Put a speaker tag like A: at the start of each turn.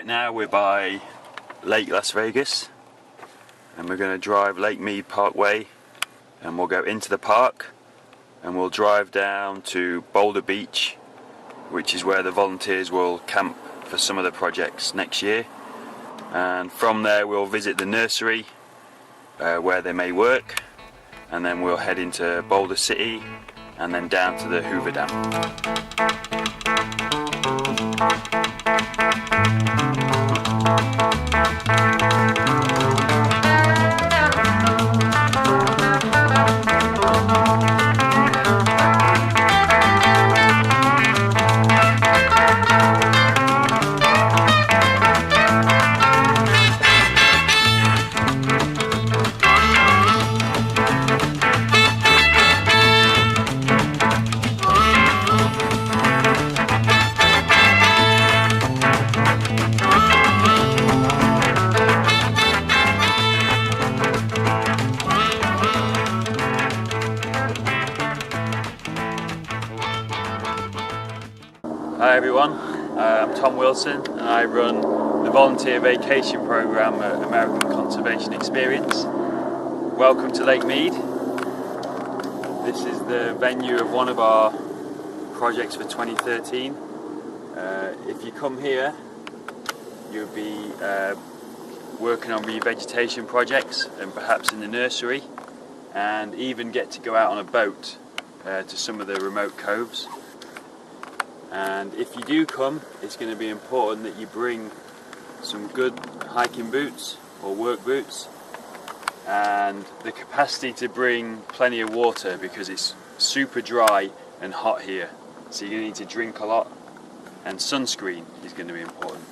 A: Right now we're by Lake Las Vegas and we're going to drive Lake Mead Parkway, and we'll go into the park and we'll drive down to Boulder Beach, which is where the volunteers will camp for some of the projects next year. And from there we'll visit the nursery where they may work, and then we'll head into Boulder City and then down to the Hoover Dam. Hi everyone, I'm Tom Wilson and I run the volunteer vacation program at American Conservation Experience. Welcome to Lake Mead. This is the venue of one of our projects for 2013. If you come here, you'll be working on revegetation projects and perhaps in the nursery, and even get to go out on a boat to some of the remote coves. And if you do come, it's going to be important that you bring some good hiking boots or work boots, and the capacity to bring plenty of water because it's super dry and hot here. So you're going to need to drink a lot, and sunscreen is going to be important.